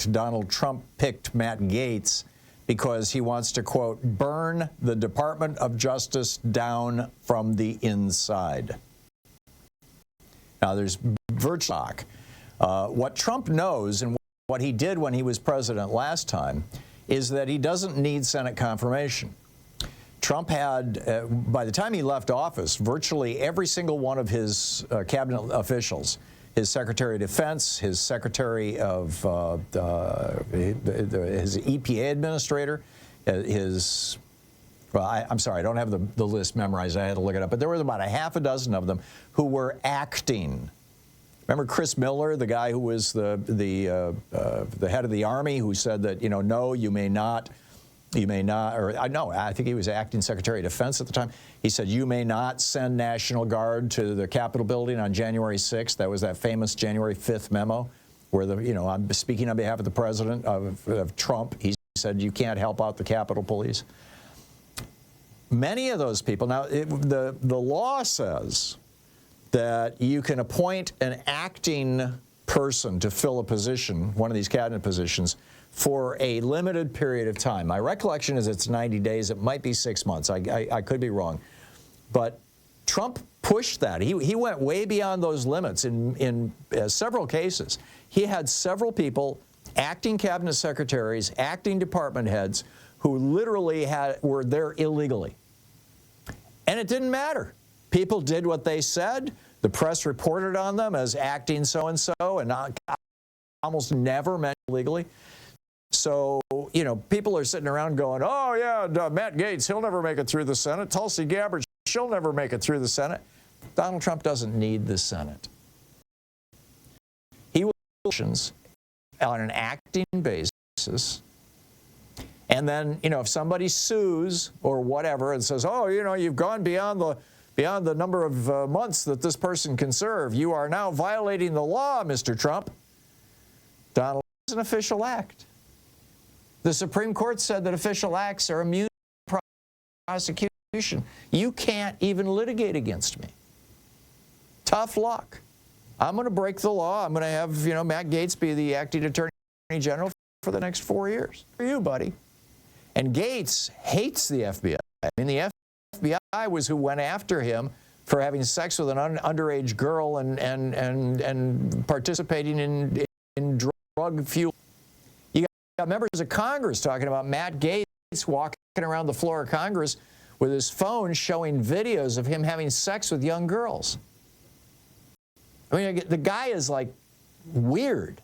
fact, Donald Trump picked Matt Gaetz because he wants to, quote, burn the Department of Justice down from the inside. Now, there's virtual shock. What Trump knows and what he did when he was president last time is that he doesn't need Senate confirmation. Trump had, by the time he left office, virtually every single one of his cabinet officials, his Secretary of Defense, his Secretary of, his EPA administrator, his, well, I'm sorry, I don't have the list memorized. I had to look it up. But there were about a half a dozen of them who were acting. Remember Chris Miller, the guy who was the head of the Army, who said that, you know, no, you may not, or no, I think he was acting Secretary of Defense at the time. He said, you may not send National Guard to the Capitol building on January 6th. That was that famous January 5th memo where, I'm speaking on behalf of the president of Trump. He said, you can't help out the Capitol Police. Many of those people, now the law says that you can appoint an acting person to fill a position, one of these cabinet positions, for a limited period of time. My recollection is it's 90 days. It might be 6 months. I could be wrong. But Trump pushed that. He went way beyond those limits in several cases. He had several people, acting cabinet secretaries, acting department heads, who literally were there illegally. And it didn't matter. People did what they said. The press reported on them as acting so-and-so and almost never meant illegally. So, you know, people are sitting around going, oh, yeah, Matt Gaetz, he'll never make it through the Senate. Tulsi Gabbard, she'll never make it through the Senate. Donald Trump doesn't need the Senate. He will elections on an acting basis. And then, you know, if somebody sues or whatever and says, oh, you know, you've gone beyond the number of months that this person can serve, you are now violating the law, Mr. Trump. Donald is an official act. The Supreme Court said that official acts are immune from prosecution. You can't even litigate against me. Tough luck. I'm going to break the law. I'm going to have, you know, Matt Gaetz be the acting attorney general for the next 4 years. For you, buddy. And Gaetz hates the FBI. I mean, the FBI was who went after him for having sex with an underage girl and participating in drug fuel. Members of Congress talking about Matt Gaetz walking around the floor of Congress with his phone showing videos of him having sex with young girls. I mean, the guy is like weird,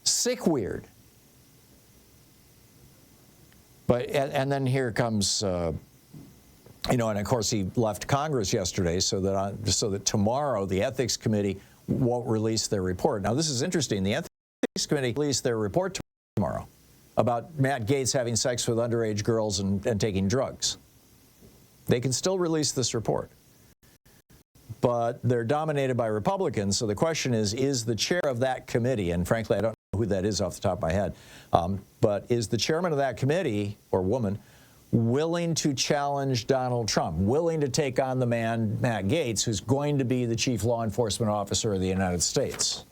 sick weird. But, and then here comes, you know, and of course he left Congress yesterday so that tomorrow the Ethics Committee won't release their report. Now, this is interesting. The Ethics Committee released their report tomorrow about Matt Gaetz having sex with underage girls and taking drugs. They can still release this report. But they're dominated by Republicans, so the question is the chair of that committee, and frankly, I don't know who that is off the top of my head, but is the chairman of that committee, or woman, willing to challenge Donald Trump, willing to take on the man, Matt Gaetz, who's going to be the chief law enforcement officer of the United States?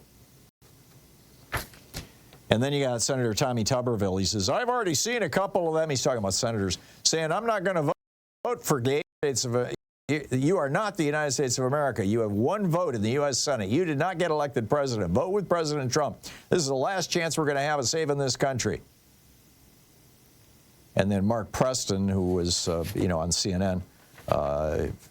And then you got Senator Tommy Tuberville. He says, I've already seen a couple of them. He's talking about senators saying, I'm not going to vote for Gaetz. You are not the United States of America. You have one vote in the U.S. Senate. You did not get elected president. Vote with President Trump. This is the last chance we're going to have of saving this country. And then Mark Preston, who was, you know, on CNN,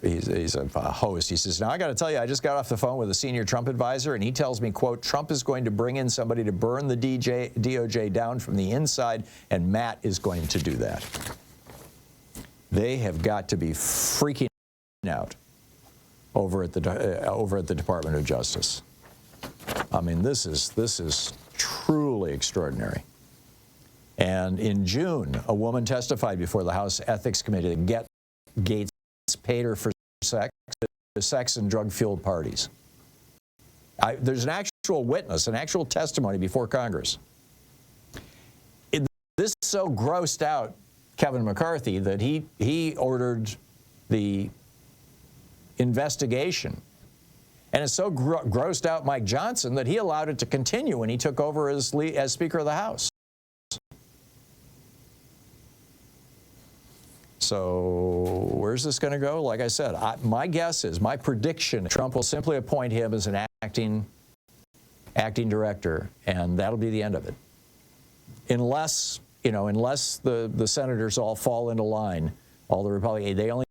he's a host. He says, now I got to tell you, I just got off the phone with a senior Trump advisor, and he tells me, quote, Trump is going to bring in somebody to burn the DOJ down from the inside, and Matt is going to do that. They have got to be freaking out over at the Department of Justice. I mean, this is truly extraordinary. And in June, a woman testified before the House Ethics Committee that Gaetz paid her for sex and drug-fueled parties. There's an actual witness, an actual testimony before Congress. This so grossed out Kevin McCarthy that he ordered the investigation And it so grossed out Mike Johnson that he allowed it to continue when he took over as Speaker of the House. So where's this going to go? Like I said, my guess is, my prediction, Trump will simply appoint him as an acting director, and that'll be the end of it. Unless, unless the senators all fall into line, all the Republicans, they only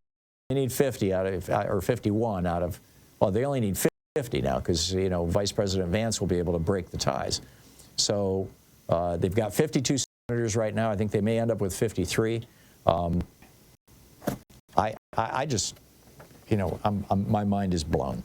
need 50 out of, or 51 out of, well, they only need 50 now because, Vice President Vance will be able to break the ties. So they've got 52 senators right now. I think they may end up with 53. I just, my mind is blown.